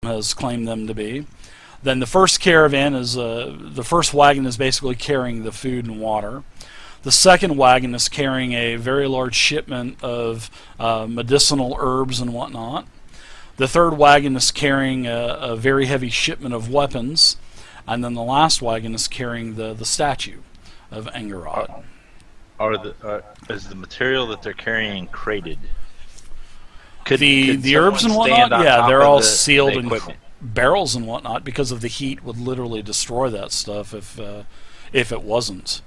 has claimed them to be. Then the first caravan is the first wagon is basically carrying the food and water. The second wagon is carrying a very large shipment of medicinal herbs and whatnot. The third wagon is carrying a very heavy shipment of weapons. And then the last wagon is carrying the statue of Engerod. Is the material that they're carrying crated? The herbs and whatnot, yeah, they're all sealed in barrels and whatnot because of the heat would literally destroy that stuff if it wasn't.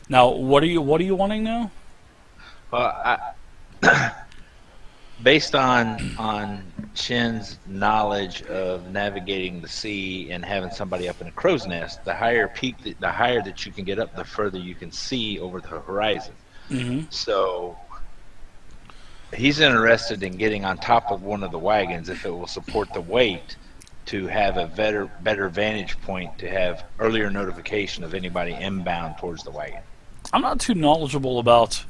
Now, what are you wanting now? Well, based on Chin's knowledge of navigating the sea and having somebody up in a crow's nest, the higher that you can get up, the further you can see over the horizon. Mm-hmm. So he's interested in getting on top of one of the wagons if it will support the weight to have a better vantage point to have earlier notification of anybody inbound towards the wagon. I'm not too knowledgeable about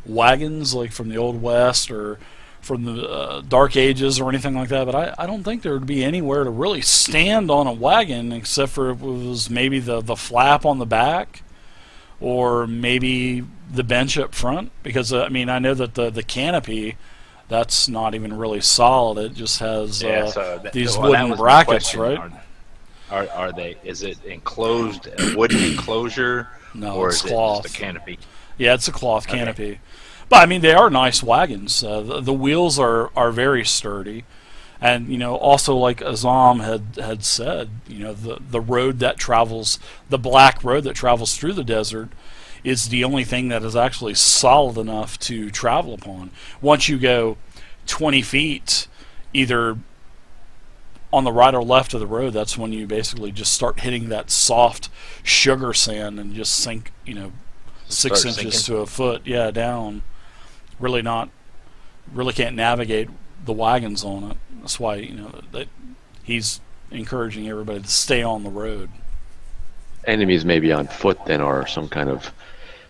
wagons like from the Old West or from the Dark Ages or anything like that, but I don't think there would be anywhere to really stand on a wagon except for if it was maybe the flap on the back or maybe the bench up front, because I mean I know that the canopy, that's not even really solid. It just has these wooden brackets, right? Are they? Is it enclosed, a wooden enclosure, no, or it's is cloth. it just a canopy? Yeah, it's a cloth canopy. But I mean, they are nice wagons. The wheels are very sturdy, and you know, also like Azam had said, you know, the road that travels, the black road that travels through the desert, is the only thing that is actually solid enough to travel upon. Once you go 20 feet, either on the right or left of the road, that's when you basically just start hitting that soft sugar sand and just sink, you know, 6 inches to a foot, down. Really can't navigate the wagons on it. That's why, you know, that he's encouraging everybody to stay on the road. Enemies maybe on foot then, or some kind of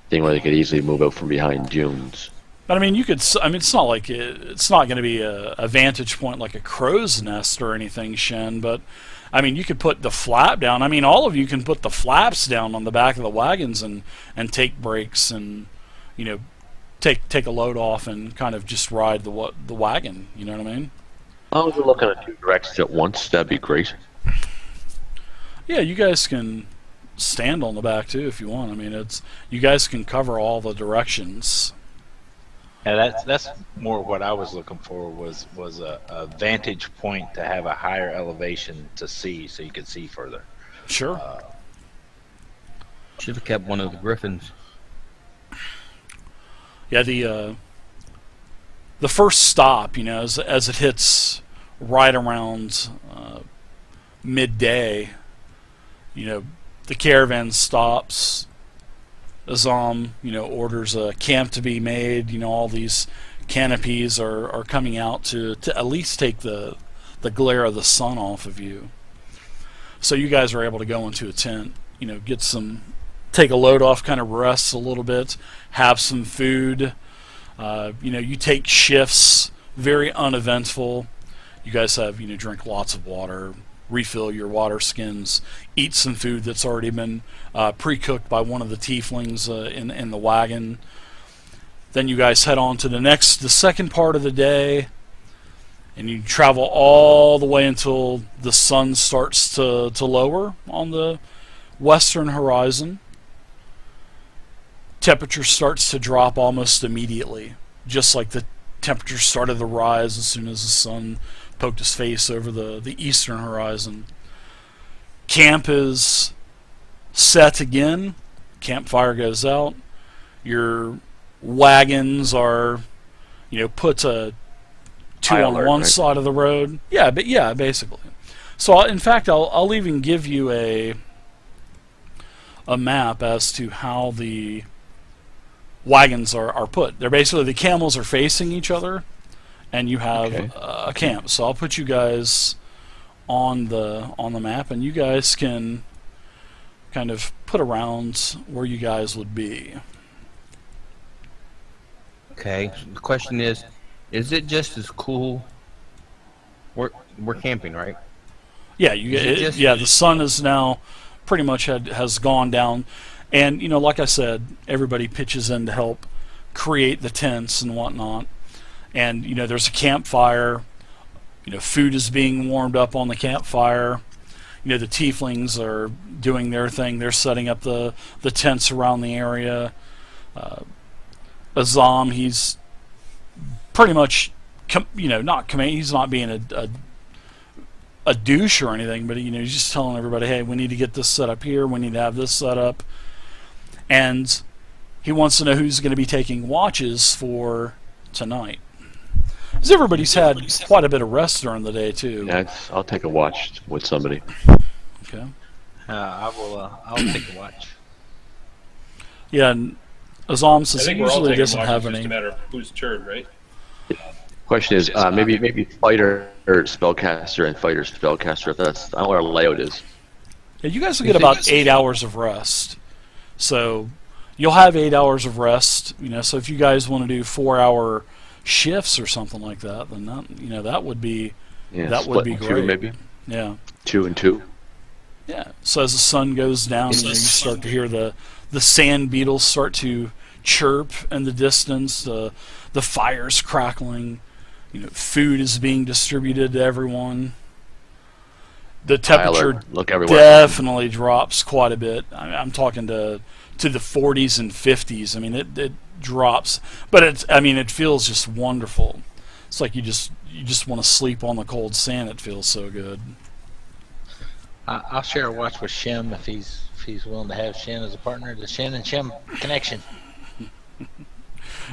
thing where they could easily move out from behind dunes. But I mean, you could. I mean, it's not like it's not going to be a vantage point like a crow's nest or anything, Shen. But I mean, you could put the flap down. I mean, all of you can put the flaps down on the back of the wagons and take breaks and, you know, take a load off and kind of just ride the wagon. You know what I mean? As long as we're looking at 2 directions at once, that'd be great. Yeah, you guys can stand on the back too if you want. I mean, you guys can cover all the directions. And that's more what I was looking for was a vantage point to have a higher elevation to see, so you could see further. Sure. Should have kept one of the griffins. Yeah, the first stop, you know, as it hits right around midday, you know, the caravan stops. Azam, you know, orders a camp to be made. You know, all these canopies are coming out to at least take the glare of the sun off of you. So you guys are able to go into a tent, you know, take a load off, kind of rest a little bit, have some food. You know, you take shifts, very uneventful. You guys have, you know, drink lots of water, refill your water skins, eat some food that's already been pre-cooked by one of the tieflings in the wagon. Then you guys head on to the second part of the day, and you travel all the way until the sun starts to lower on the western horizon. Temperature starts to drop almost immediately, just like the temperature started to rise as soon as the sun poked his face over the eastern horizon. Camp is set again. Campfire goes out. Your wagons are, you know, put two on one side of the road. Yeah, but yeah, basically. So in fact, I'll even give you a map as to how the wagons are put. They're basically, the camels are facing each other, and you have a camp. So I'll put you guys on the map, and you guys can kind of put around where you guys would be. Okay. The question is it just as cool? We're camping, right? Yeah, just- the sun is now pretty much has gone down, and like I said, everybody pitches in to help create the tents and whatnot, and there's a campfire. Food is being warmed up on the campfire. The tieflings are doing their thing. They're setting up the tents around the area. Azam, he's pretty much, he's not being a douche or anything, but he's just telling everybody, hey, we need to get this set up here. We need to have this set up, and he wants to know who's going to be taking watches for tonight. Because everybody's had quite a bit of rest during the day too. Yeah, I'll take a watch with somebody. Okay. I'll take a watch. Yeah, and Azam I says he think we're all usually taking doesn't have watches, just any. a matter of whose turn, right? Question is, maybe fighter or spellcaster and fighter spellcaster. If that's, I don't know where layout is. Yeah, you guys will get about 8 hours of rest. So you'll have 8 hours of rest. So if you guys want to do 4-hour shifts or something like that, then that would be that would be split in great. two, maybe Yeah. 2 and 2. Yeah. So as the sun goes down, you start to hear the sand beetles start to chirp in the distance. The fire's crackling. Food is being distributed to everyone. The temperature Look everywhere. definitely drops quite a bit. I'm talking to the 40s and 50s. I mean, it drops, but it feels just wonderful. It's like you just want to sleep on the cold sand. It feels so good. I'll share a watch with Shem if he's willing to have Shem as a partner. The Shem and Shem connection.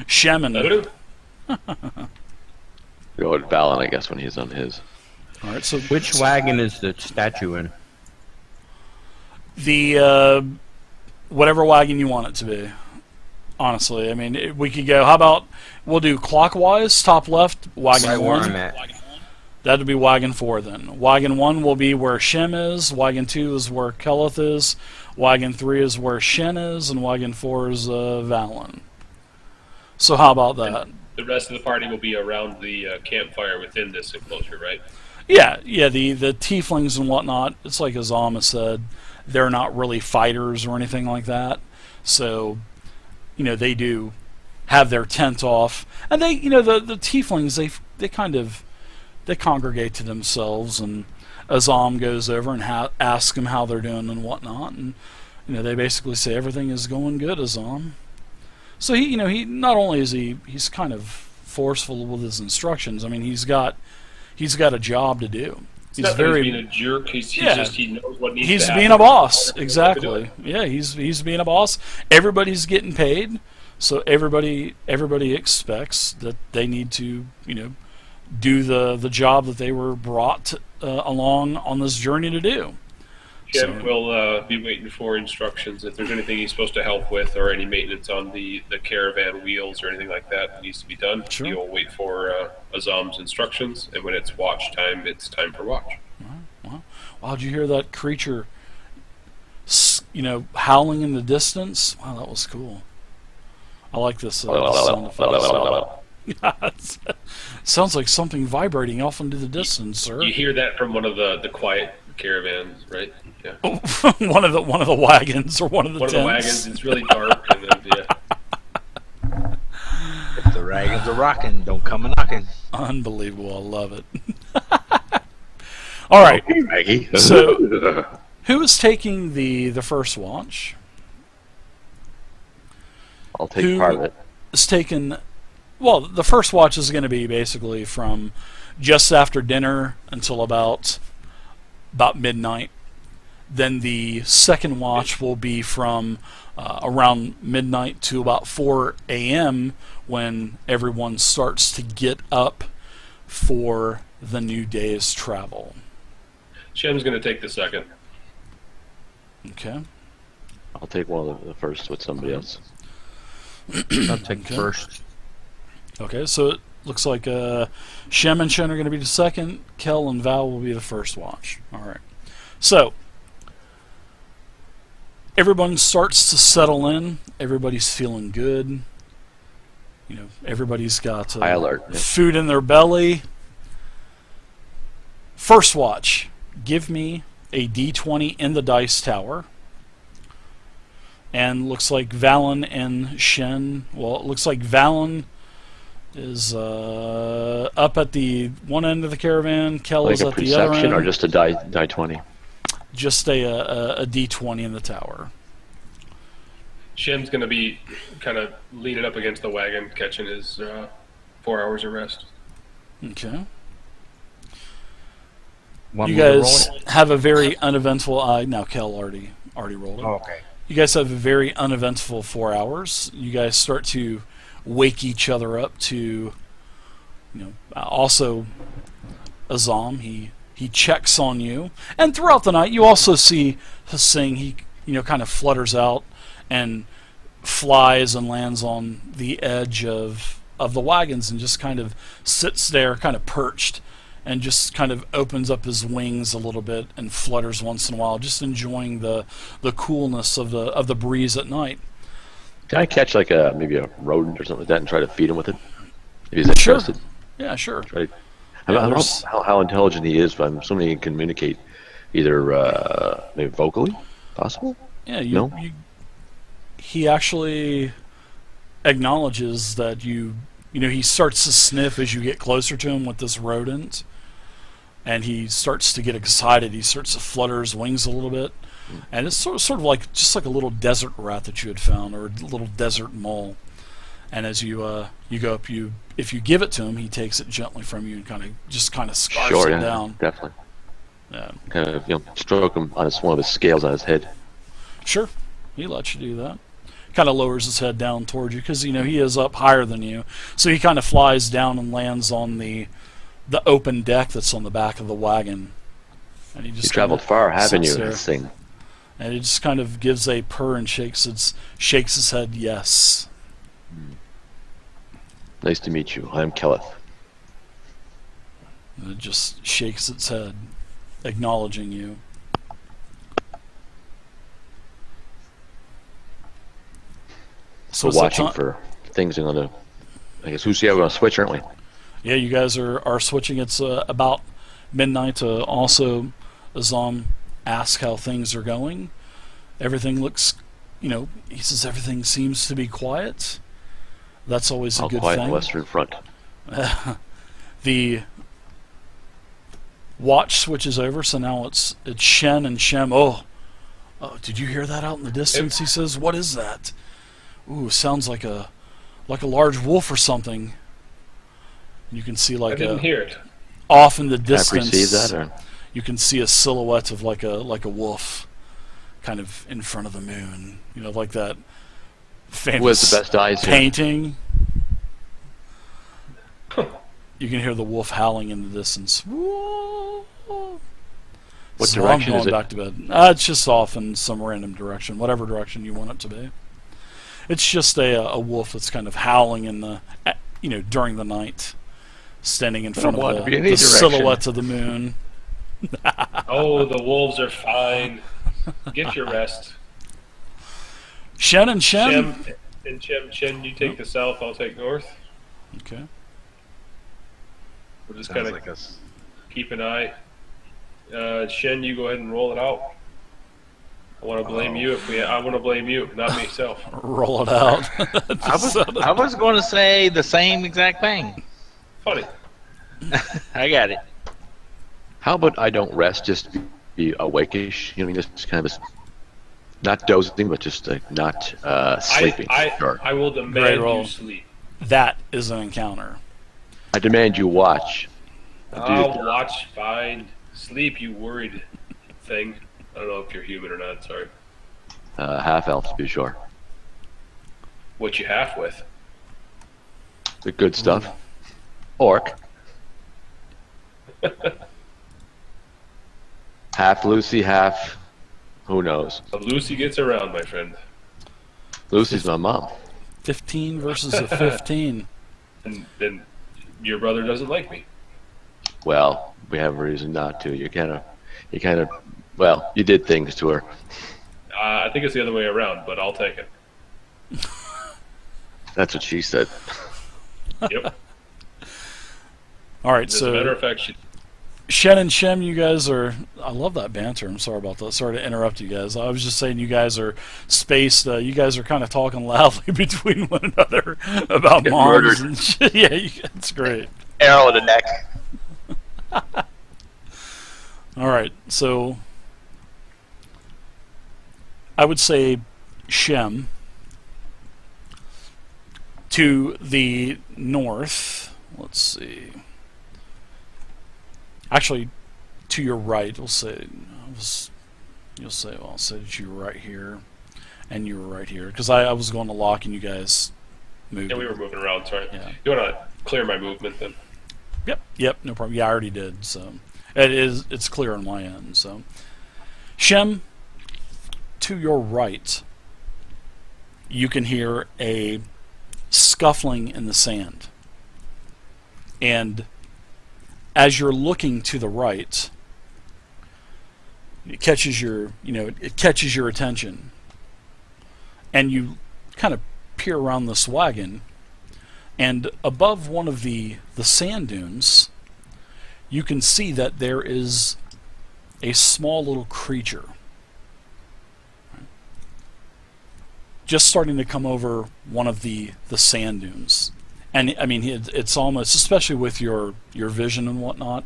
Shaman. Go with Valen, I guess, when he's on his. All right. So Which wagon is the statue in? the whatever wagon you want it to be. Honestly, we could go. How about we'll do clockwise, top left, wagon Right where I'm one. at. That'd be wagon 4 then. Wagon 1 will be where Shem is. Wagon 2 is where Keleth is. Wagon 3 is where Shen is, and wagon 4 is Valen. So how about that? The rest of the party will be around the campfire within this enclosure, right? Yeah. The tieflings and whatnot. It's like Azama said, they're not really fighters or anything like that. So, they do have their tent off, and they, the tieflings, they congregate to themselves, and Azam goes over and asks them how they're doing and whatnot, and they basically say everything is going good, Azam. So he not only is he's kind of forceful with his instructions. He's got a job to do. It's not that he's being a jerk. He knows what needs to He's happen. being a boss, To do exactly. it. Yeah, he's being a boss. Everybody's getting paid, so everybody expects that they need to do the job that they were brought along on this journey to do. Jim will be waiting for instructions if there's anything he's supposed to help with or any maintenance on the caravan wheels or anything like that needs to be done. Sure. He'll wait for Azam's instructions, and when it's watch time, it's time for watch. Wow, did you hear that creature, howling in the distance? Wow, that was cool. I like this sound effect. Sounds like something vibrating off into the distance, sir. You hear that from one of the quiet caravans, right? Yeah. one of the wagons or one of the One of tents. the wagons. It's really dark, and then, yeah. If the wagons are rocking, don't come a knocking. Unbelievable. I love it. All right. Maggie. So, who is taking the first watch? I'll take part of it. Is taking. Well, the first watch is going to be basically from just after dinner until about midnight. Then the second watch will be from around midnight to about 4 a.m. when everyone starts to get up for the new day's travel. Shem's going to take the second. Okay. I'll take one of the first with somebody else. I'll take first. Okay, so it looks like Shem and Shen are going to be the second. Kel and Val will be the first watch. All right. So, everyone starts to settle in. Everybody's feeling good. Everybody's got High alert. food in their belly. First watch give me a d20 in the dice tower. And looks like Valen and Shen. Well, it looks like Valen is up at the one end of the caravan. Kel Like is a at the other perception end. or just a die 20? Just a d20 in the tower. Shen's going to be kind of leaning up against the wagon, catching his 4 hours of rest. Okay. Want You me to roll guys it? have a very uneventful. Now Kel already rolled it. Oh, okay. You guys have a very uneventful 4 hours. You guys start to wake each other up to, also Azam. He checks on you, and throughout the night you also see Hsing. He kind of flutters out and flies and lands on the edge of the wagons and just kind of sits there, kind of perched, and just kind of opens up his wings a little bit and flutters once in a while, just enjoying the coolness of the breeze at night. Can I catch like maybe a rodent or something like that and try to feed him with it? If he's Sure. interested. Yeah, sure. Try to, I Yeah, don't know there's- how intelligent he is, but I'm assuming he can communicate either maybe vocally, possible? Yeah, No? he actually acknowledges that he starts to sniff as you get closer to him with this rodent, and he starts to get excited. He starts to flutter his wings a little bit, and it's sort of like just like a little desert rat that you had found, or a little desert mole. And as you go up, if you give it to him, he takes it gently from you and kind of scarfs Sure, it yeah, down. definitely. Yeah. Kind of stroke him on one of his scales on his head. Sure, he lets you do that. Kind of lowers his head down towards you because he is up higher than you, so he kind of flies down and lands on the open deck that's on the back of the wagon. And he just You traveled kinda far, haven't you? sits there, This thing. and he just kind of gives a purr and shakes his head yes. Nice to meet you. I'm Kelleth. And it just shakes its head, acknowledging you. So it's that watching ti- for things are gonna. I guess we're gonna switch, aren't we? Yeah, you guys are switching. It's about midnight. Also, Azam asks how things are going. Everything looks, he says everything seems to be quiet. That's always a All good quiet on thing. the Western Front. The watch switches over, so now it's Shen and Shem. Oh, did you hear that out in the distance? He says, "What is that?" Ooh, sounds like a large wolf or something. You can see I didn't hear it. off in the Can I distance. perceive that, or You can see a silhouette of like a wolf, kind of in front of the moon. Like that famous who has the best eyes here? painting. You can hear the wolf howling in the distance. What So direction I'm is going it? back to bed. It's just off in some random direction, whatever direction you want it to be. It's just a wolf that's kind of howling in the during the night, standing in front want of to be in the any direction. silhouette of the moon. Oh, the wolves are fine. Get your rest. Shen and Shem. Shen, you take the south, I'll take north. Okay. We'll just Sounds kind of like us. keep an eye. Shen, you go ahead and roll it out. I want to blame you I want to blame you, not myself. Roll it out. I was going to say the same exact thing. Funny. I got it. How about I don't rest, just be awake-ish? Just kind of not dozing, but just not sleeping. Sure. I will Great demand roll. you sleep. That is an encounter. I demand you watch. I'll watch, fine. Sleep, you worried thing. I don't know if you're human or not, sorry. Half-elf, to be sure. What you half with? The good stuff. Orc. Half Lucy, half who knows. So Lucy gets around, my friend. Lucy's my mom. 15 versus a 15. And then your brother doesn't like me. Well, we have a reason not to. You kind of, well, you did things to her. I think it's the other way around, but I'll take it. That's what she said. Yep. All right, As a matter so of fact, Shen and Shem, you guys are. I love that banter. I'm sorry about that. Sorry to interrupt you guys. I was just saying you guys are spaced. You guys are kind of talking loudly between one another about Get moms murdered. and shit. Yeah, it's great. Arrow in the neck. All right, so I would say Shem to the north. Let's see. Actually, to your right, we'll say. You'll say, well, I'll say that you were right here, and you were right here, because I was going to lock and you guys moved. Yeah, we were moving around. Sorry. Yeah. You want to clear my movement then? Yep, no problem. Yeah, I already did. So it's clear on my end. So Shem, to your right, you can hear a scuffling in the sand, and as you're looking to the right, it catches your attention, and you kind of peer around this wagon, and above one of the sand dunes, you can see that there is a small little creature just starting to come over one of the sand dunes. And I mean, it's almost, especially with your vision and whatnot,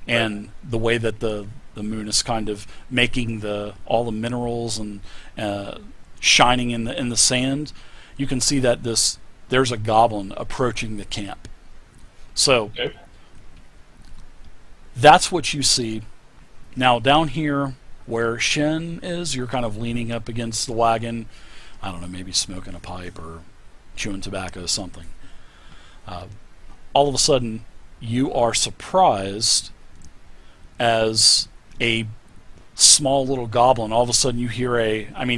and the way that the moon is kind of making all the minerals and shining in the sand, you can see that there's a goblin approaching the camp. So Okay. that's what you see. Now down here where Shen is, you're kind of leaning up against the wagon. I don't know, maybe smoking a pipe or chewing tobacco or something. All of a sudden, you are surprised as a small little goblin. All of a sudden, you hear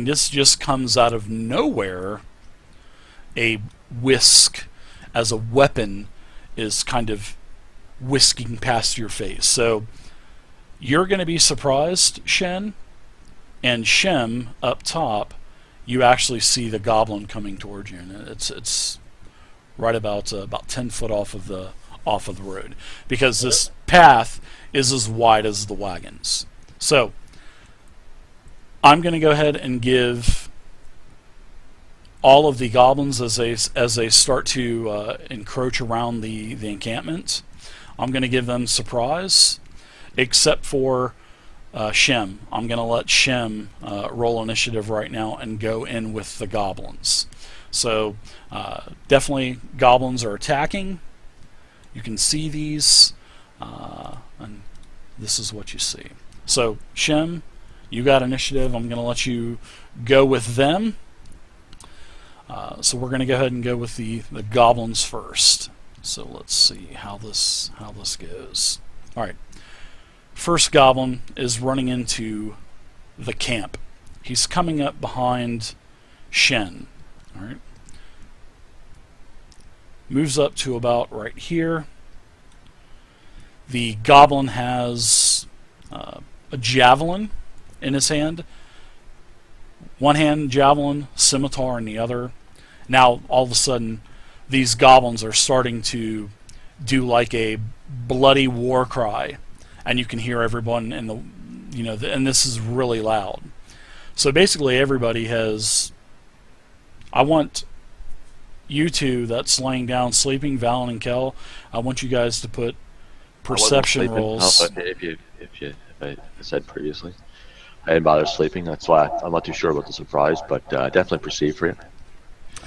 this just comes out of nowhere, a whisk as a weapon is kind of whisking past your face. So you're going to be surprised, Shen, and Shem up top. You actually see the goblin coming towards you, and it's right about 10 foot off of the road, because this path is as wide as the wagons. So I'm going to go ahead and give all of the goblins, as they start to encroach around the encampment, I'm going to give them surprise, except for Shem. I'm going to let Shem roll initiative right now and go in with the goblins. So definitely goblins are attacking. You can see these, and this is what you see. So Shem, you got initiative. I'm going to let you go with them. So we're going to go ahead and go with the goblins first. So let's see how this goes. All right. First goblin is running into the camp. He's coming up behind Shen. All right. Moves up to about right here. The goblin has a javelin in his hand. One hand javelin, scimitar in the other. Now all of a sudden, these goblins are starting to do like a bloody war cry, and you can hear everyone in and this is really loud. So basically, everybody has. I want you two that's laying down sleeping, Valen and Kel. I want you guys to put perception rolls. If I said previously, I didn't bother sleeping. That's why I'm not too sure about the surprise, but definitely proceed for it.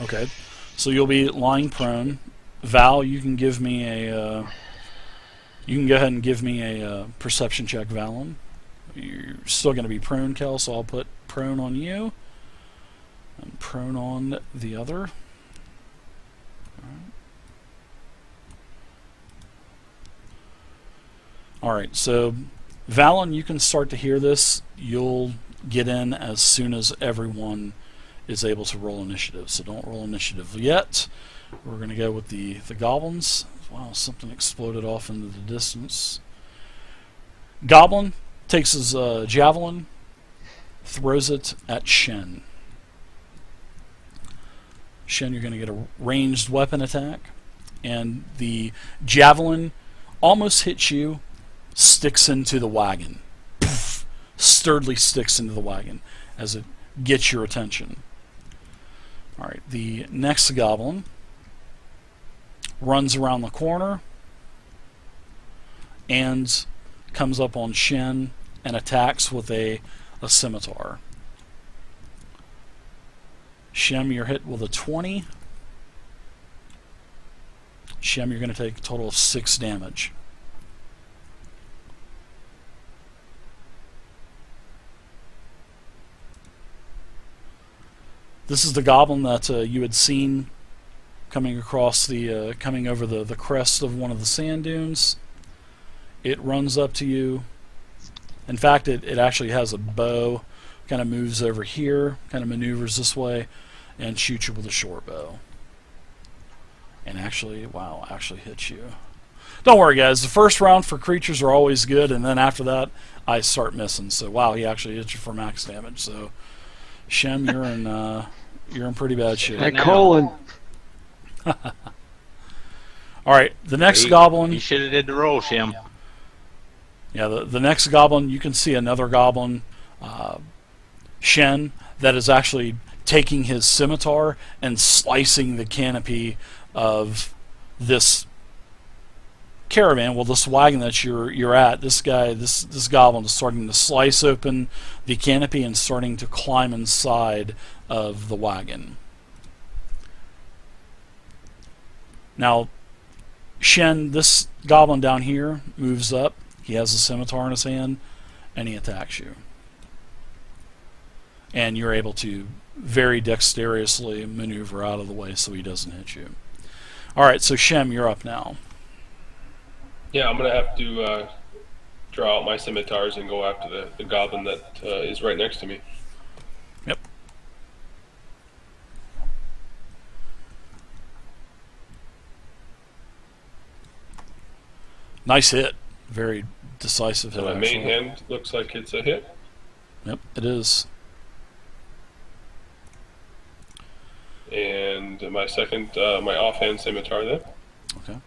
Okay, so you'll be lying prone. Val, you can give me a. You can go ahead and give me a perception check, Valen. You're still going to be prone, Kel, so I'll put prone on you and prone on the other. Alright, so Valen, you can start to hear this. You'll get in as soon as everyone is able to roll initiative. So don't roll initiative yet. We're going to go with the goblins. Wow, something exploded off into the distance. Goblin takes his javelin, throws it at Shen. Shen, you're going to get a ranged weapon attack, and the javelin almost hits you, sticks into the wagon. Poof, sturdily sticks into the wagon as it gets your attention. All right, the next goblin runs around the corner and comes up on Shen and attacks with a scimitar. Shem, you're hit with a 20. Shem, you're going to take a total of 6 damage. This is the goblin that you had seen coming across the coming over the crest of one of the sand dunes. It runs up to you. In fact, it actually has a bow. Kind of moves over here, kind of maneuvers this way, and shoots you with a short bow. And actually, wow, actually hits you. Don't worry, guys. The first round for creatures are always good, and then after that, I start missing. So, wow, he actually hits you for max damage. So, Shem, you're in pretty bad shape. Hey, Colin. All right, the next goblin. You should have did the roll, Shem. Yeah, the next goblin. You can see another goblin, Shen, that is actually taking his scimitar and slicing the canopy of this caravan. Well, this wagon that you're at. This goblin is starting to slice open the canopy and starting to climb inside of the wagon. Now, Shen, this goblin down here moves up. He has a scimitar in his hand, and he attacks you. And you're able to very dexterously maneuver out of the way so he doesn't hit you. All right, so Shem, you're up now. Yeah, I'm going to have to draw out my scimitars and go after the goblin that is right next to me. Yep. Nice hit. Very decisive hit. So my main actually. hand looks like it's a hit. Yep, it is. And my second, my offhand scimitar then. Okay.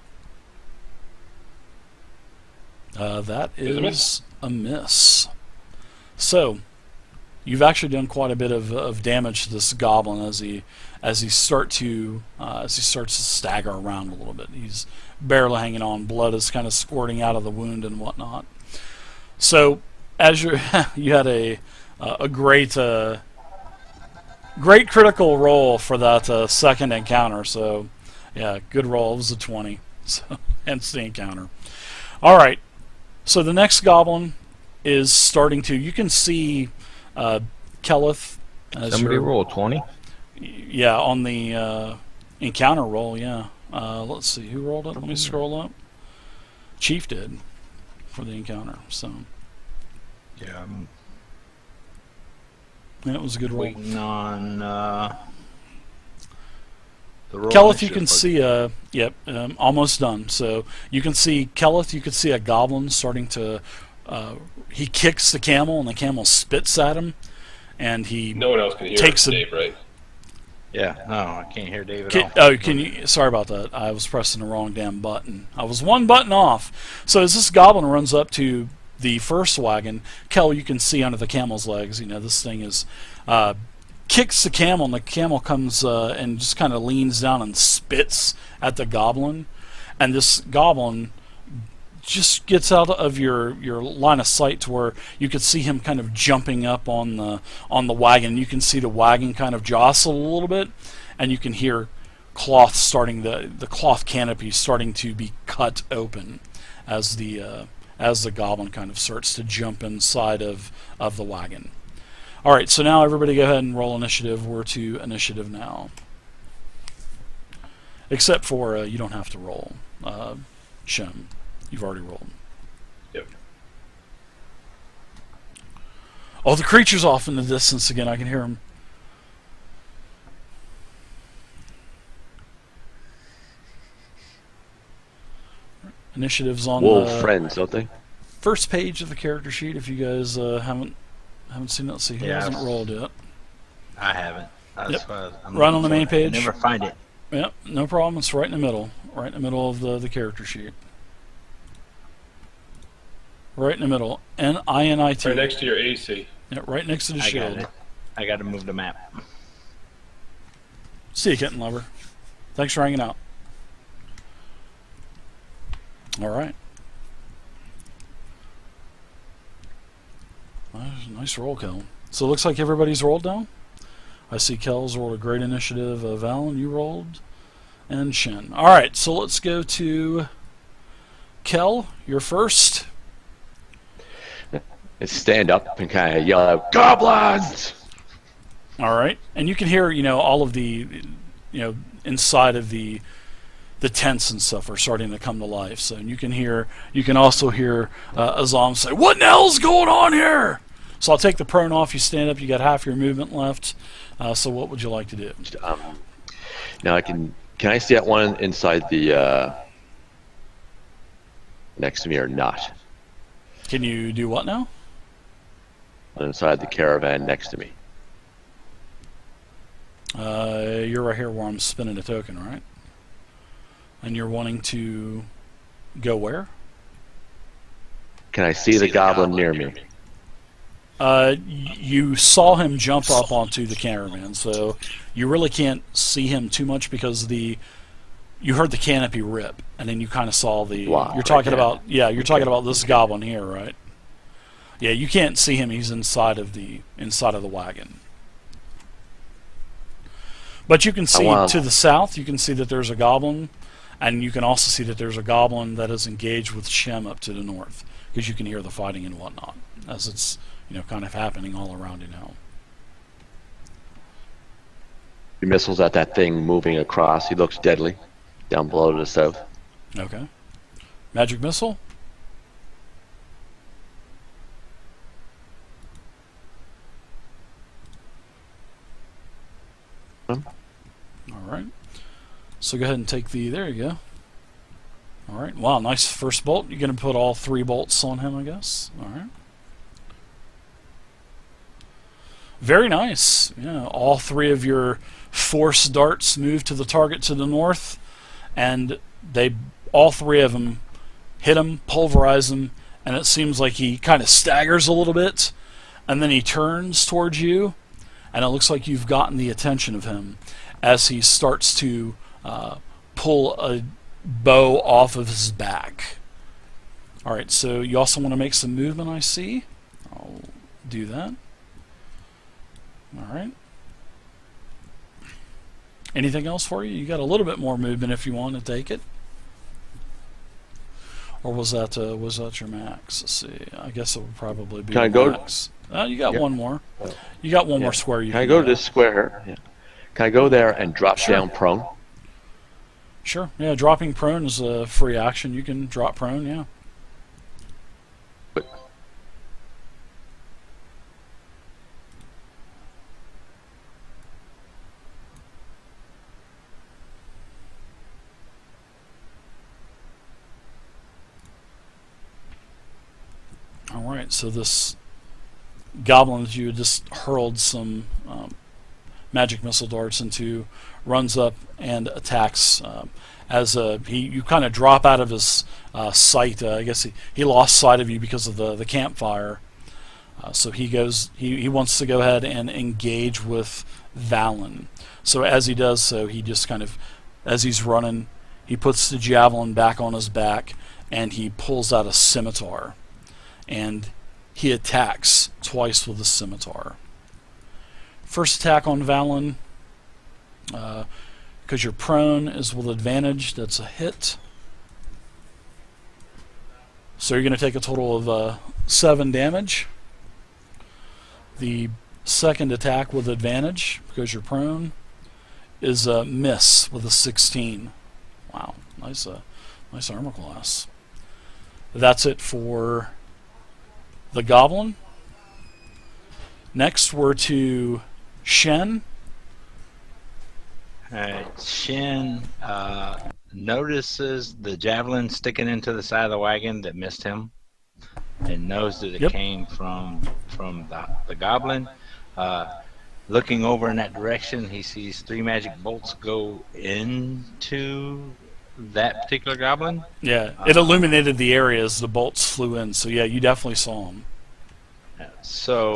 That Is a miss. a miss. So, you've actually done quite a bit of damage to this goblin as he starts to stagger around a little bit. He's barely hanging on. Blood is kind of squirting out of the wound and whatnot. So, as you had a great critical roll for that second encounter. So, yeah, good roll. It was a 20. So, hence the encounter. All right. So the next goblin is starting to. You can see Keleth. Somebody roll 20. Yeah, on the encounter roll. Yeah. Let's see who rolled it. Let me scroll up. Chief did for the encounter. So Yeah, I'm yeah, it was a good roll. waiting on the roll. Keleth, you can initiative. see. Yep, almost done. So you can see Keleth. You can see a goblin starting to. He kicks the camel, and the camel spits at him, and he No one else can hear takes it, Dave, right? Yeah, no, I can't hear David. at all. Oh, can you? Sorry about that. I was pressing the wrong damn button. I was one button off. So as this goblin runs up to the first wagon, Kel, you can see under the camel's legs. You know, this thing is kicks the camel, and the camel comes and just kind of leans down and spits at the goblin, and this goblin just gets out of your line of sight to where you could see him kind of jumping up on the wagon. You can see the wagon kind of jostle a little bit, and you can hear cloth starting the cloth canopy starting to be cut open as the goblin kind of starts to jump inside of the wagon. All right, so now everybody go ahead and roll initiative. We're to initiative now, except for you don't have to roll. Shem. You've already rolled. Yep. Oh, the creature's off in the distance again. I can hear him. Initiatives on Wolf the friends, don't they? first page of the character sheet. If you guys haven't seen it, let's see who Yeah, hasn't I've- rolled yet. I haven't. That's Yep. why I'm Right on the looking main for it. I page. never find it. Yep, no problem. It's right in the middle. Right in the middle of the character sheet. Right in the middle. N-I-N-I-T. Right next to your AC. Yeah, right next to the I got shield. it. I got to move the map. See you, Kitten Lover. Thanks for hanging out. All right. Nice roll, Kel. So it looks like everybody's rolled now. I see Kel's rolled a great initiative. Valen, you rolled. And Shen. All right, so let's go to Kel. You're first. It's stand up and kind of yell out, "Goblins!" All right, and you can hear, all of the, inside of the tents and stuff are starting to come to life. So you can also hear Azam say, "What in the hell's going on here?" So I'll take the prone off. You stand up. You got half your movement left. So what would you like to do? Now Can I see that one inside the next to me or not? Can you do what now? Inside the caravan next to me. You're right here where I'm spinning a token, right? And you're wanting to go where? Can I see the goblin near me? You saw him jump up onto the caravan, so you really can't see him too much because you heard the canopy rip, and then you kind of saw the. Wow, you're talking right, about talking about this goblin here, right? Yeah, you can't see him. He's inside of the wagon. But you can see to the south. You can see that there's a goblin, and you can also see that there's a goblin that is engaged with Shem up to the north, because you can hear the fighting and whatnot as it's kind of happening all around you now. The missiles at that thing moving across. He looks deadly. Down below to the south. Okay. Magic missile. All right. So go ahead and take there you go. All right. Wow, nice first bolt. You're going to put all 3 bolts on him, I guess. All right. Very nice. Yeah, all 3 of your force darts move to the target to the north, and all 3 of them hit him, pulverize him, and it seems like he kind of staggers a little bit, and then he turns towards you, and it looks like you've gotten the attention of him as he starts to pull a bow off of his back. All right, so you also want to make some movement, I see. I'll do that. All right. Anything else for you? You got a little bit more movement if you want to take it. Or was that your max? Let's see. I guess it would probably be max. You got one more. You got one more square. Can I go to this square here? Yeah. Can I go there and drop down prone? Sure. Yeah, dropping prone is a free action. You can drop prone, yeah. Alright, so this goblin that you just hurled some magic missile darts into runs up and attacks as you kind of drop out of his sight. I guess he lost sight of you because of the campfire. So he wants to go ahead and engage with Valen. So as he does so, he just kind of, as he's running, he puts the javelin back on his back and he pulls out a scimitar. And he attacks twice with the scimitar. First attack on Valen, because you're prone, is with advantage. That's a hit. So you're going to take a total of 7 damage. The second attack with advantage, because you're prone, is a miss with a 16. Wow, nice armor class. That's it for the goblin. Next, we're to Shen. Shen notices the javelin sticking into the side of the wagon that missed him, and knows that it came from the goblin. Looking over in that direction, he sees 3 magic bolts go into that particular goblin. Yeah, it illuminated the area as the bolts flew in. So yeah, you definitely saw them. So